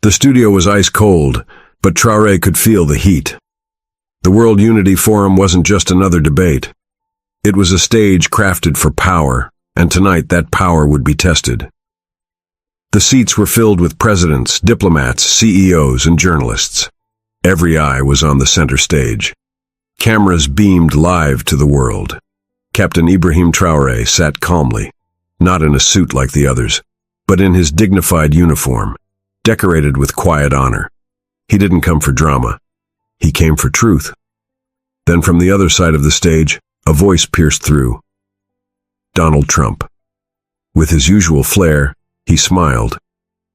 The studio was ice cold, but Traoré could feel the heat. The World Unity Forum wasn't just another debate. It was a stage crafted for power, and tonight that power would be tested. The seats were filled with presidents, diplomats, CEOs, and journalists. Every eye was on the center stage. Cameras beamed live to the world. Captain Ibrahim Traoré sat calmly, not in a suit like the others, but in his dignified uniform, decorated with quiet honor. He didn't come for drama. He came for truth. Then from the other side of the stage, a voice pierced through. Donald Trump. With his usual flair, he smiled,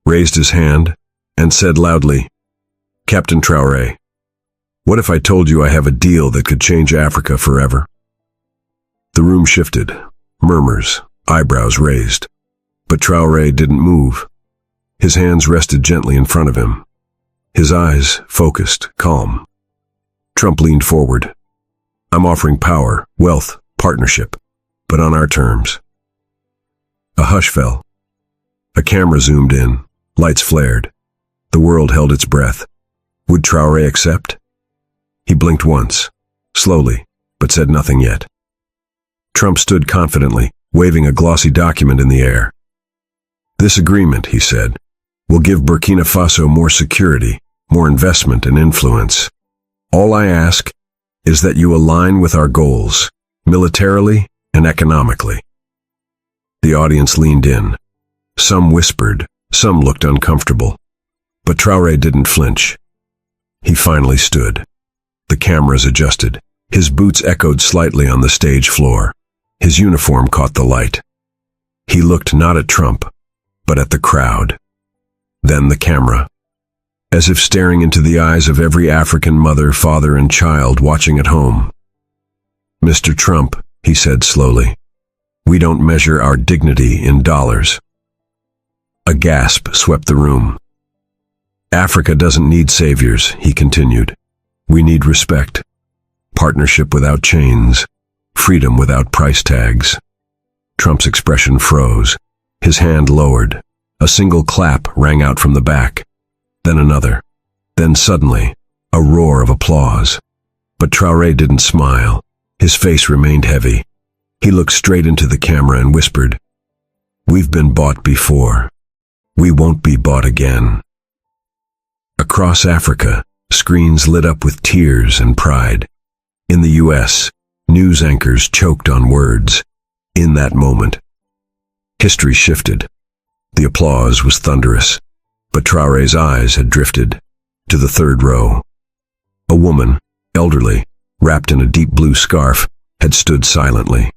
raised his hand, and said loudly, "Captain Traoré, what if I told you I have a deal that could change Africa forever?" The room shifted, murmurs, eyebrows raised. But Traoré didn't move. His hands rested gently in front of him. His eyes focused, calm. Trump leaned forward. "I'm offering power, wealth, partnership, but on our terms." A hush fell. A camera zoomed in. Lights flared. The world held its breath. Would Traoré accept? He blinked once, slowly, but said nothing yet. Trump stood confidently, waving a glossy document in the air. "This agreement," he said, "will give Burkina Faso more security, more investment and influence. All I ask is that you align with our goals, militarily and economically." The audience leaned in. Some whispered, some looked uncomfortable. But Traoré didn't flinch. He finally stood. The cameras adjusted. His boots echoed slightly on the stage floor. His uniform caught the light. He looked not at Trump, but at the crowd. Then the camera. As if staring into the eyes of every African mother, father, and child watching at home. "Mr. Trump," he said slowly, "we don't measure our dignity in dollars." A gasp swept the room. "Africa doesn't need saviors," he continued. "We need respect, partnership without chains, freedom without price tags." Trump's expression froze. His hand lowered. A single clap rang out from the back. Then another. Then suddenly, a roar of applause. But Traoré didn't smile. His face remained heavy. He looked straight into the camera and whispered, "We've been bought before. We won't be bought again." Across Africa, screens lit up with tears and pride. In the U.S., news anchors choked on words. In that moment, history shifted. The applause was thunderous, but Traoré's eyes had drifted to the third row. A woman, elderly, wrapped in a deep blue scarf, had stood silently,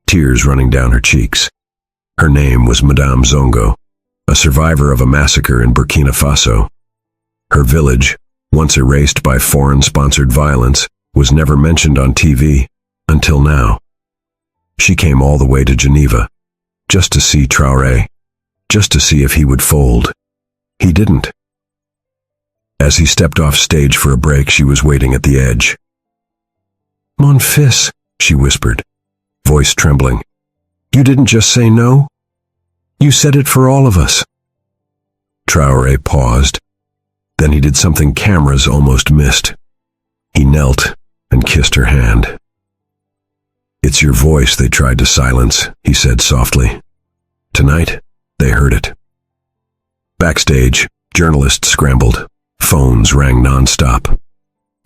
tears running down her cheeks. Her name was Madame Zongo, a survivor of a massacre in Burkina Faso. Her village, once erased by foreign-sponsored violence, was never mentioned on TV until now. She came all the way to Geneva, just to see Traoré, just to see if he would fold. He didn't. As he stepped off stage for a break, she was waiting at the edge. "Mon fils," she whispered, voice trembling, "you didn't just say no? You said it for all of us." Traoré paused. Then he did something cameras almost missed. He knelt and kissed her hand. "It's your voice they tried to silence," he said softly. Tonight, they heard it. Backstage, journalists scrambled. Phones rang nonstop.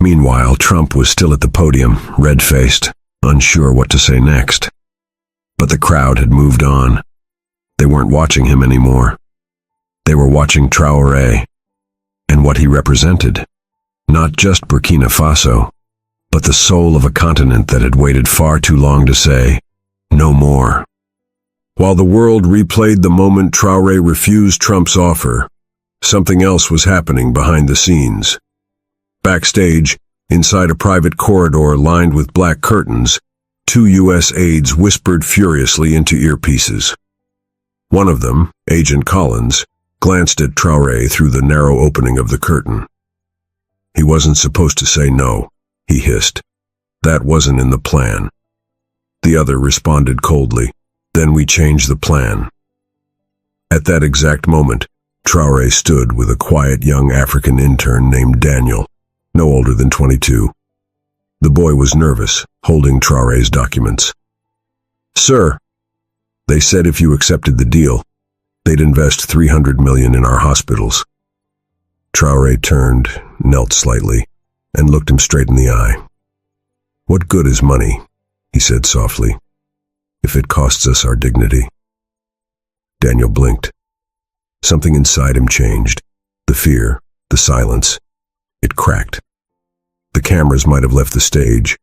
Meanwhile, Trump was still at the podium, red-faced, unsure what to say next. But the crowd had moved on. They weren't watching him anymore. They were watching Traoré and what he represented. Not just Burkina Faso, but the soul of a continent that had waited far too long to say, "No more." While the world replayed the moment Traoré refused Trump's offer, something else was happening behind the scenes. Backstage, inside a private corridor lined with black curtains, 2 U.S. aides whispered furiously into earpieces. One of them, Agent Collins, glanced at Traoré through the narrow opening of the curtain. "He wasn't supposed to say no," he hissed. "That wasn't in the plan." The other responded coldly, "Then we change the plan." At that exact moment, Traoré stood with a quiet young African intern named Daniel, no older than 22. The boy was nervous, holding Traoré's documents. "Sir," they said if you accepted the deal, they'd invest $300 million in our hospitals. Traoré turned, knelt slightly, and looked him straight in the eye. "What good is money," he said softly, "if it costs us our dignity?" Daniel blinked. Something inside him changed. The fear, the silence. It cracked. The cameras might have left the stage,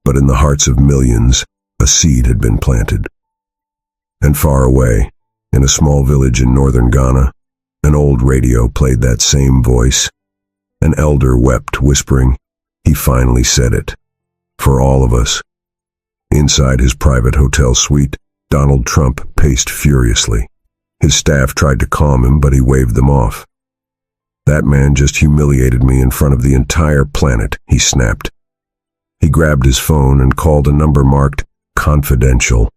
but in the hearts of millions, a seed had been planted. And far away, in a small village in northern Ghana, an old radio played that same voice. An elder wept, whispering, "He finally said it. For all of us." Inside his private hotel suite, Donald Trump paced furiously. His staff tried to calm him, but he waved them off. "That man just humiliated me in front of the entire planet," he snapped. He grabbed his phone and called a number marked confidential.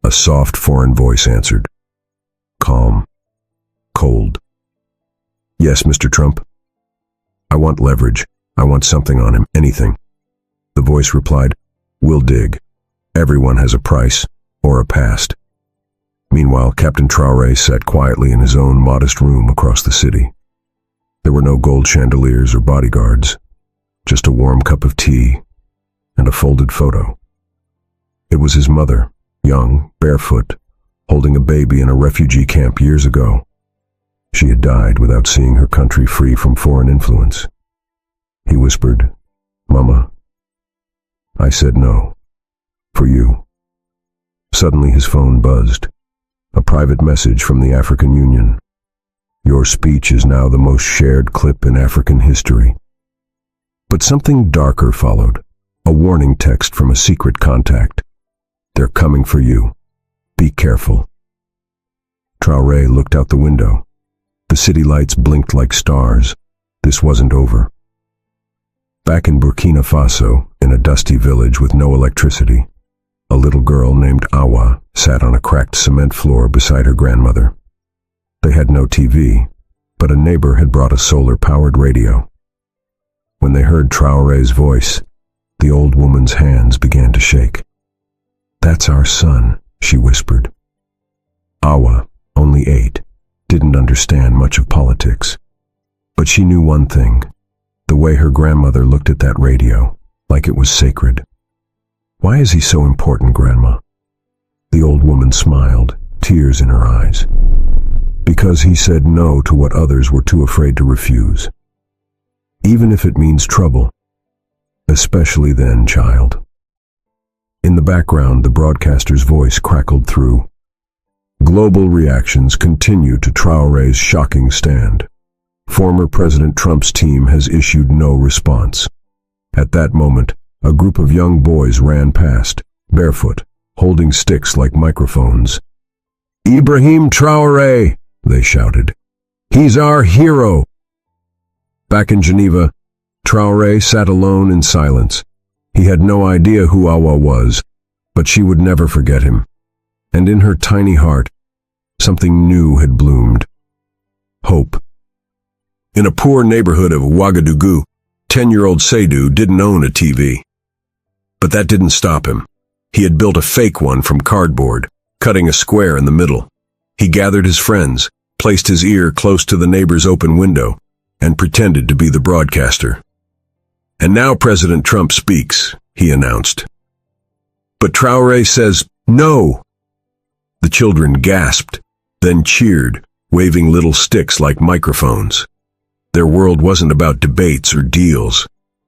A soft foreign voice answered. Calm. Cold. "Yes, Mr. Trump. I want leverage. I want something on him. Anything." The voice replied, "We'll dig. Everyone has a price, or a past." Meanwhile, Captain Traoré sat quietly in his own modest room across the city. There were no gold chandeliers or bodyguards, just a warm cup of tea and a folded photo. It was his mother, young, barefoot, holding a baby in a refugee camp years ago. She had died without seeing her country free from foreign influence. He whispered, "Mama, I said no. For you." Suddenly his phone buzzed. A private message from the African Union. "Your speech is now the most shared clip in African history." But something darker followed, a warning text from a secret contact. "They're coming for you. Be careful." Traoré looked out the window. The city lights blinked like stars. This wasn't over. Back in Burkina Faso, in a dusty village with no electricity, a little girl named Awa sat on a cracked cement floor beside her grandmother. They had no TV, but a neighbor had brought a solar-powered radio. When they heard Traoré's voice, the old woman's hands began to shake. "That's our son," she whispered. Awa, only 8, didn't understand much of politics. But she knew one thing, the way her grandmother looked at that radio, like it was sacred. "Why is he so important, Grandma?" The old woman smiled, tears in her eyes. "Because he said no to what others were too afraid to refuse. Even if it means trouble. Especially then, child." In the background, the broadcaster's voice crackled through. Global reactions continue to Traoré's shocking stand. Former President Trump's team has issued no response. At that moment, a group of young boys ran past, barefoot, holding sticks like microphones. "Ibrahim Traoré!" they shouted. "He's our hero!" Back in Geneva, Traoré sat alone in silence. He had no idea who Awa was, but she would never forget him. And in her tiny heart, something new had bloomed. Hope. In a poor neighborhood of Ouagadougou, 10-year-old Seydou didn't own a TV. But that didn't stop him. He had built a fake one from cardboard, cutting a square in the middle. He gathered his friends, placed his ear close to the neighbor's open window, and pretended to be the broadcaster. "And now President Trump speaks," he announced. But Traoré says, "No!" The children gasped, then cheered, waving little sticks like microphones. Their world wasn't about debates or deals.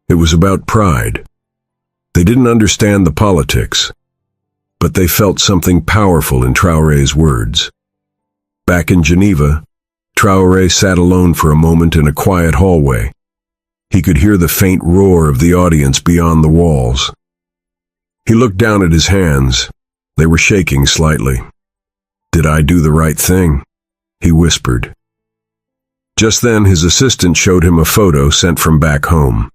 It was about pride. They didn't understand the politics, but they felt something powerful in Traoré's words. Back in Geneva, Traoré sat alone for a moment in a quiet hallway. He could hear the faint roar of the audience beyond the walls. He looked down at his hands. They were shaking slightly. "Did I do the right thing?" he whispered. Just then his assistant showed him a photo sent from back home.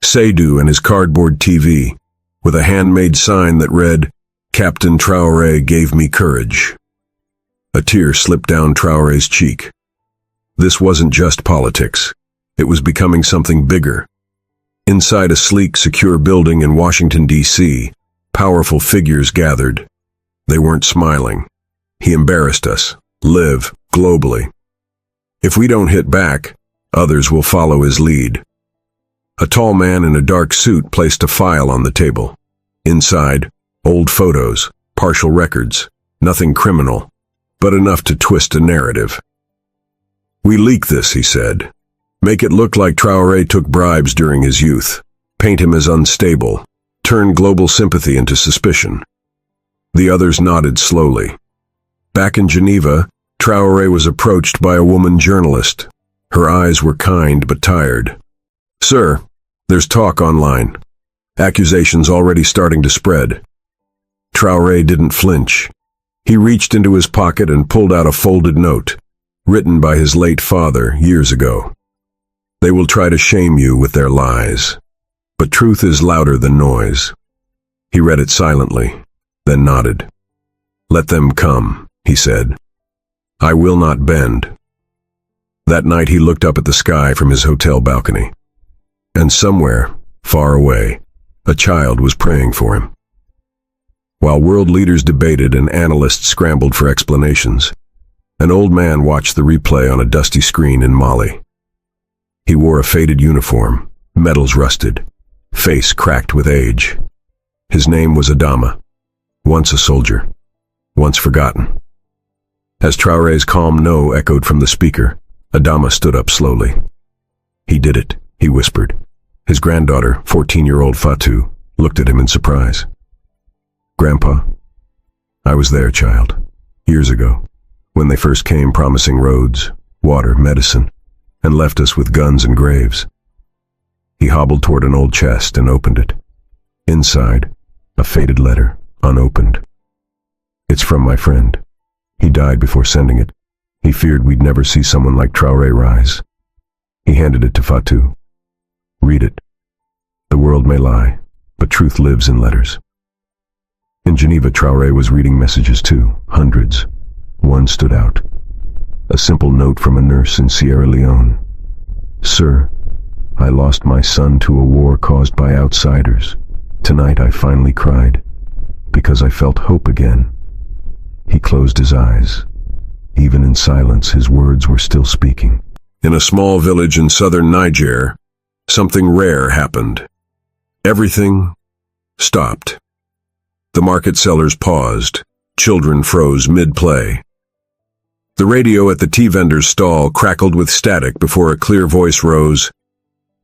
Seydou and his cardboard TV, with a handmade sign that read, "Captain Traoré gave me courage." A tear slipped down Traoré's cheek. This wasn't just politics. It was becoming something bigger. Inside a sleek, secure building in Washington, D.C., powerful figures gathered. They weren't smiling. He embarrassed us. Live globally. If we don't hit back, others will follow his lead. A tall man in a dark suit placed a file on the table. Inside, old photos, partial records, nothing criminal, but enough to twist a narrative. "We leak this," he said. "Make it look like Traoré took bribes during his youth. Paint him as unstable. Turn global sympathy into suspicion." The others nodded slowly. Back in Geneva, Traoré was approached by a woman journalist. Her eyes were kind but tired. "Sir, there's talk online. Accusations already starting to spread." Traoré didn't flinch. He reached into his pocket and pulled out a folded note, written by his late father years ago. "They will try to shame you with their lies, but truth is louder than noise." He read it silently, then nodded. "Let them come," he said. "I will not bend." That night he looked up at the sky from his hotel balcony. And somewhere, far away, a child was praying for him. While world leaders debated and analysts scrambled for explanations, an old man watched the replay on a dusty screen in Mali. He wore a faded uniform, medals rusted, face cracked with age. His name was Adama, once a soldier, once forgotten. As Traoré's calm no echoed from the speaker, Adama stood up slowly. "He did it," he whispered. His granddaughter, 14-year-old Fatou, looked at him in surprise. "Grandpa, I was there, child, years ago, when they first came promising roads, water, medicine, and left us with guns and graves." He hobbled toward an old chest and opened it. Inside, a faded letter, unopened. "It's from my friend. He died before sending it. He feared we'd never see someone like Traoré rise." He handed it to Fatou. "Read it. The world may lie, but truth lives in letters." In Geneva, Traoré was reading messages too, hundreds. One stood out. A simple note from a nurse in Sierra Leone. "Sir, I lost my son to a war caused by outsiders. Tonight I finally cried, because I felt hope again." He closed his eyes. Even in silence, his words were still speaking. In a small village in southern Niger, something rare happened. Everything stopped. The market sellers paused. Children froze mid-play. The radio at the tea vendor's stall crackled with static before a clear voice rose.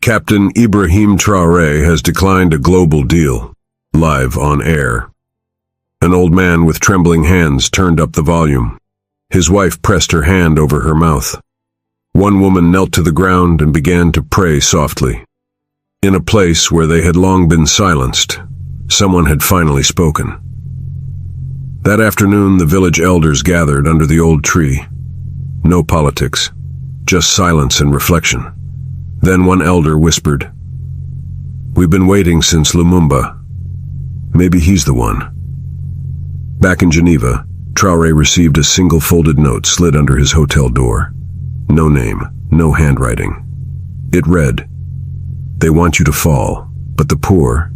"Captain Ibrahim Traoré has declined a global deal." Live on air. An old man with trembling hands turned up the volume. His wife pressed her hand over her mouth. One woman knelt to the ground and began to pray softly. In a place where they had long been silenced, someone had finally spoken. That afternoon, the village elders gathered under the old tree. No politics, just silence and reflection. Then one elder whispered, "We've been waiting since Lumumba. Maybe he's the one." Back in Geneva, Traoré received a single folded note slid under his hotel door. No name, no handwriting. It read, "They want you to fall, but the poor,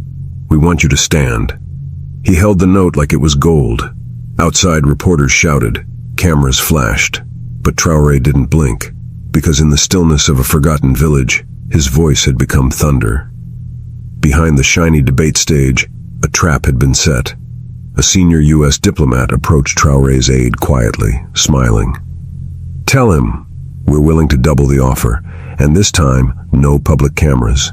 we want you to stand." He held the note like it was gold. Outside, reporters shouted, cameras flashed, but Traoré didn't blink, because in the stillness of a forgotten village, his voice had become thunder. Behind the shiny debate stage, a trap had been set. A senior U.S. diplomat approached Traoré's aide quietly, smiling. "Tell him we're willing to double the offer, and this time, no public cameras."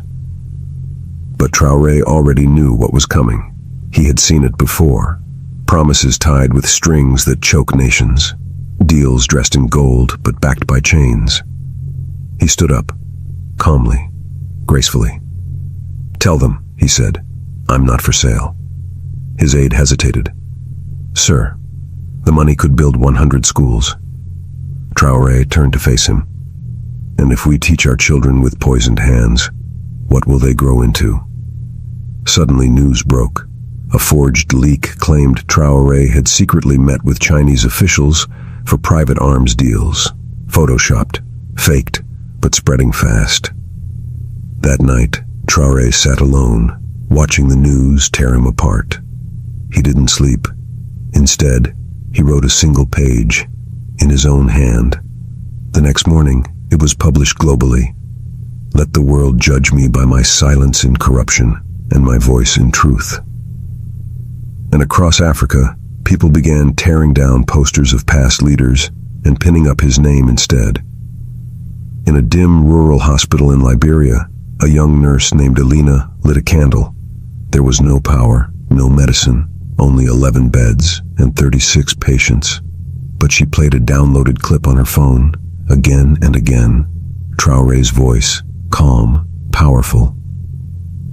But Traoré already knew what was coming. He had seen it before. Promises tied with strings that choke nations. Deals dressed in gold but backed by chains. He stood up, calmly, gracefully. "Tell them," he said, "I'm not for sale." His aide hesitated. "Sir, the money could build 100 schools." Traoré turned to face him. "And if we teach our children with poisoned hands, what will they grow into?" Suddenly news broke. A forged leak claimed Traoré had secretly met with Chinese officials for private arms deals. Photoshopped, faked, but spreading fast. That night, Traoré sat alone, watching the news tear him apart. He didn't sleep. Instead, he wrote a single page, in his own hand. The next morning, it was published globally. Let the world judge me by my silence in corruption and my voice in truth. And across Africa, people began tearing down posters of past leaders and pinning up his name instead. In a dim rural hospital in Liberia, a young nurse named Elena lit a candle. There was no power, no medicine, only 11 beds and 36 patients. But she played a downloaded clip on her phone, again and again. Traoré's voice, calm, powerful.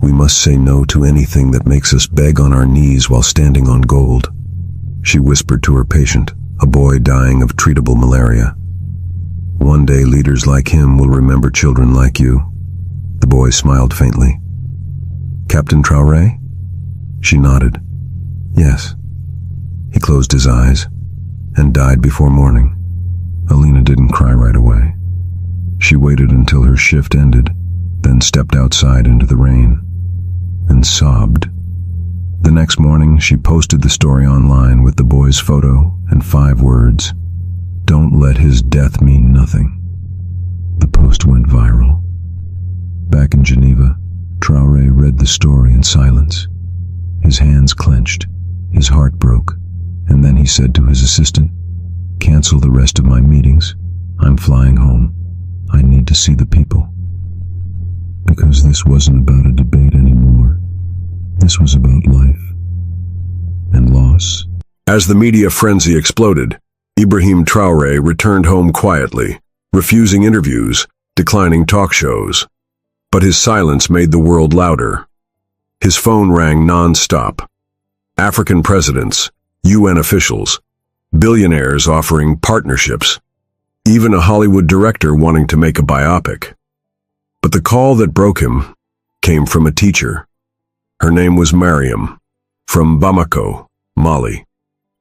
We must say no to anything that makes us beg on our knees while standing on gold. She whispered to her patient, a boy dying of treatable malaria. One day leaders like him will remember children like you. The boy smiled faintly. Captain Traoré? She nodded. Yes. He closed his eyes and died before morning. Alina didn't cry right away. She waited until her shift ended, then stepped outside into the rain and sobbed. The next morning, she posted the story online with the boy's photo and 5 words. Don't let his death mean nothing. The post went viral. Back in Geneva, Traoré read the story in silence. His hands clenched, his heart broke, and then he said to his assistant, "Cancel the rest of my meetings. I'm flying home. I need to see the people." Because this wasn't about a debate anymore. This was about life and loss. As the media frenzy exploded, Ibrahim Traoré returned home quietly, refusing interviews, declining talk shows. But his silence made the world louder. His phone rang non-stop. African presidents, UN officials, billionaires offering partnerships, even a Hollywood director wanting to make a biopic. But the call that broke him came from a teacher. Her name was Mariam, from Bamako, Mali.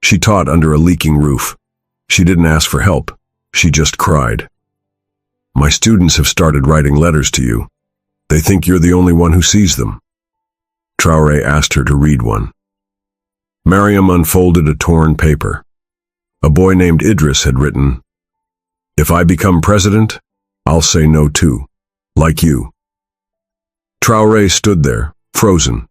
She taught under a leaking roof. She didn't ask for help. She just cried. "My students have started writing letters to you. They think you're the only one who sees them." Traoré asked her to read one. Mariam unfolded a torn paper. A boy named Idris had written, "If I become president, I'll say no too, like you." Traoré stood there, frozen.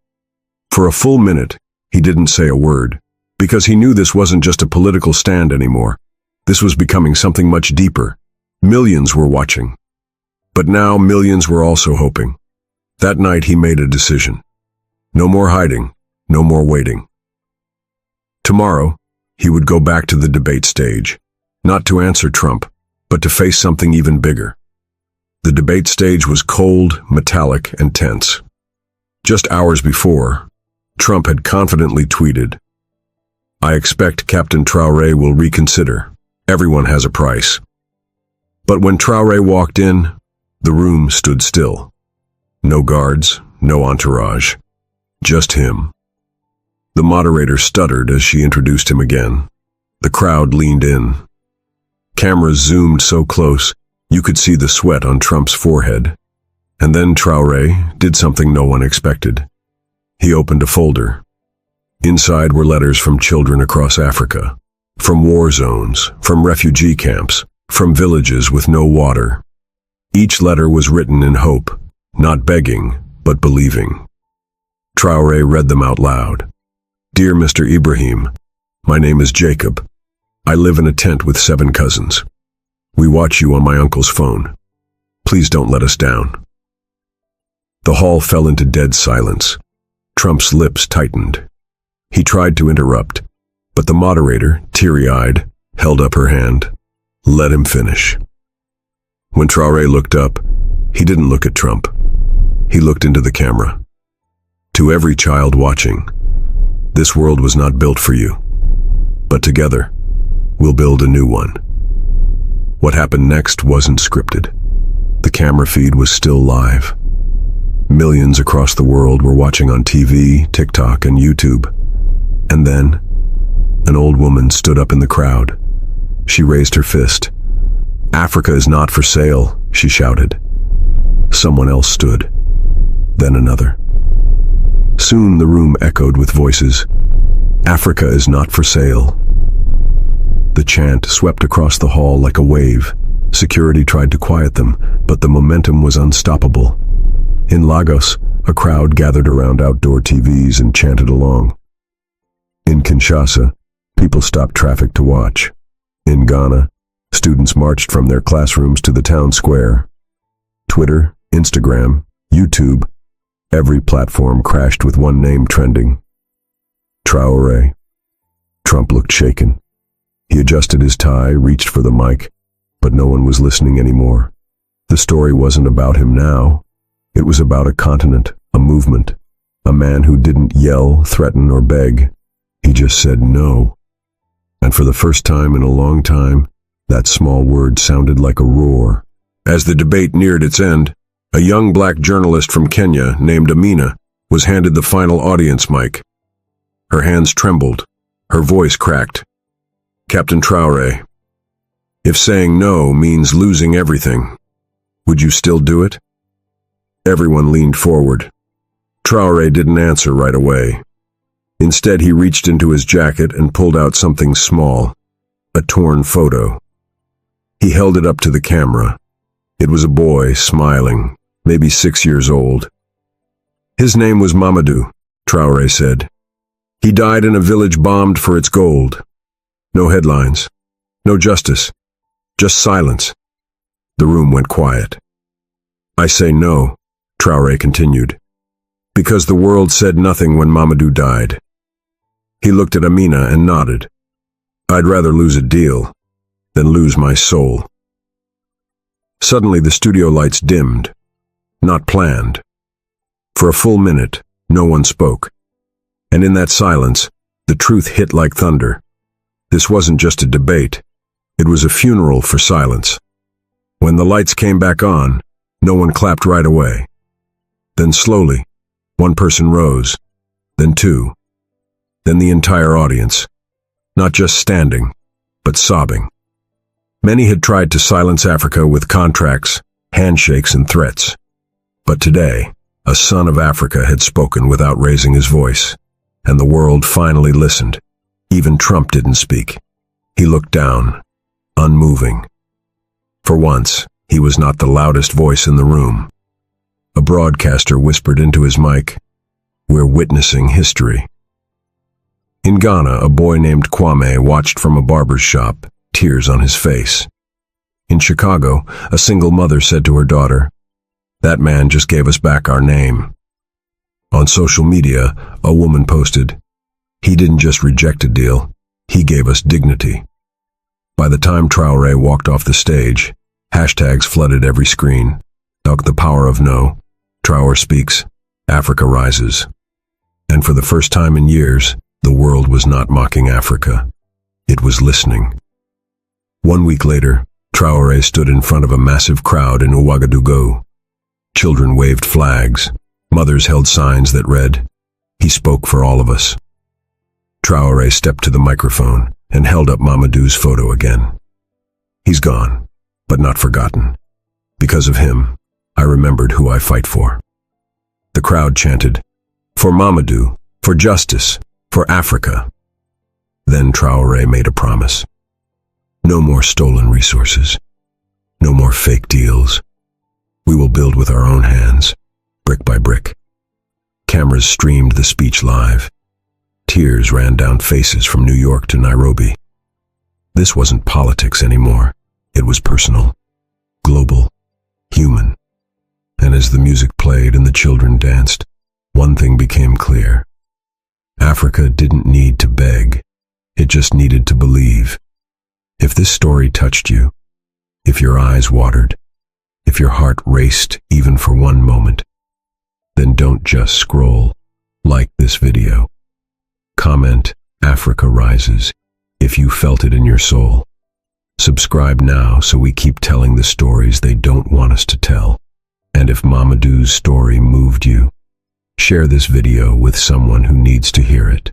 For a full minute, he didn't say a word, because he knew this wasn't just a political stand anymore. This was becoming something much deeper. Millions were watching. But now millions were also hoping. That night he made a decision. No more hiding, no more waiting. Tomorrow, he would go back to the debate stage, not to answer Trump, but to face something even bigger. The debate stage was cold, metallic, and tense. Just hours before, Trump had confidently tweeted, "I expect Captain Traoré will reconsider. Everyone has a price." But when Traoré walked in, the room stood still. No guards, no entourage, just him. The moderator stuttered as she introduced him again. The crowd leaned in. Cameras zoomed so close, you could see the sweat on Trump's forehead. And then Traoré did something no one expected. He opened a folder. Inside were letters from children across Africa, from war zones, from refugee camps, from villages with no water. Each letter was written in hope, not begging, but believing. Traoré read them out loud. "Dear Mr. Ibrahim, my name is Jacob. I live in a tent with 7 cousins. We watch you on my uncle's phone. Please don't let us down." The hall fell into dead silence. Trump's lips tightened. He tried to interrupt, but the moderator, teary-eyed, held up her hand. Let him finish. When Traoré looked up, he didn't look at Trump. He looked into the camera. To every child watching, this world was not built for you, but together, we'll build a new one. What happened next wasn't scripted. The camera feed was still live. Millions across the world were watching on TV, TikTok, and YouTube. And then, an old woman stood up in the crowd. She raised her fist. "Africa is not for sale," she shouted. Someone else stood, then another. Soon the room echoed with voices. "Africa is not for sale." The chant swept across the hall like a wave. Security tried to quiet them, but the momentum was unstoppable. In Lagos, a crowd gathered around outdoor TVs and chanted along. In Kinshasa, people stopped traffic to watch. In Ghana, students marched from their classrooms to the town square. Twitter, Instagram, YouTube, every platform crashed with one name trending: Traoré. Trump looked shaken. He adjusted his tie, reached for the mic, but no one was listening anymore. The story wasn't about him now. It was about a continent, a movement, a man who didn't yell, threaten, or beg. He just said no. And for the first time in a long time, that small word sounded like a roar. As the debate neared its end, a young black journalist from Kenya named Amina was handed the final audience mic. Her hands trembled. Her voice cracked. "Captain Traoré, if saying no means losing everything, would you still do it?" Everyone leaned forward. Traoré didn't answer right away. Instead, he reached into his jacket and pulled out something small, a torn photo. He held it up to the camera. It was a boy, smiling, maybe 6 years old. "His name was Mamadou," Traoré said. "He died in a village bombed for its gold. No headlines, no justice, just silence." The room went quiet. "I say no," Traoré continued, "because the world said nothing when Mamadou died." He looked at Amina and nodded. "I'd rather lose a deal than lose my soul." Suddenly the studio lights dimmed. Not planned. For a full minute, no one spoke. And in that silence, the truth hit like thunder. This wasn't just a debate. It was a funeral for silence. When the lights came back on, no one clapped right away. Then slowly, one person rose, then two, then the entire audience, not just standing, but sobbing. Many had tried to silence Africa with contracts, handshakes, and threats. But today, a son of Africa had spoken without raising his voice, and the world finally listened. Even Trump didn't speak. He looked down, unmoving. For once, he was not the loudest voice in the room. A broadcaster whispered into his mic, "We're witnessing history." In Ghana, a boy named Kwame watched from a barber's shop, tears on his face. In Chicago, a single mother said to her daughter, "That man just gave us back our name." On social media, a woman posted, "He didn't just reject a deal, he gave us dignity." By the time Traoré walked off the stage, hashtags flooded every screen. The power of no. Traoré speaks. Africa rises. And for the first time in years, the world was not mocking Africa. It was listening. 1 week later, Traoré stood in front of a massive crowd in Ouagadougou. Children waved flags. Mothers held signs that read, "He spoke for all of us." Traoré stepped to the microphone and held up Mamadou's photo again. "He's gone, but not forgotten. Because of him, I remembered who I fight for." The crowd chanted, "For Mamadou, for justice, for Africa." Then Traoré made a promise. No more stolen resources. No more fake deals. We will build with our own hands, brick by brick. Cameras streamed the speech live. Tears ran down faces from New York to Nairobi. This wasn't politics anymore. It was personal, global, human. And as the music played and the children danced, one thing became clear. Africa didn't need to beg. It just needed to believe. If this story touched you, if your eyes watered, if your heart raced even for one moment, then don't just scroll. Like this video. Comment, "Africa rises," if you felt it in your soul. Subscribe now so we keep telling the stories they don't want us to tell. And if Mamadou's story moved you, share this video with someone who needs to hear it.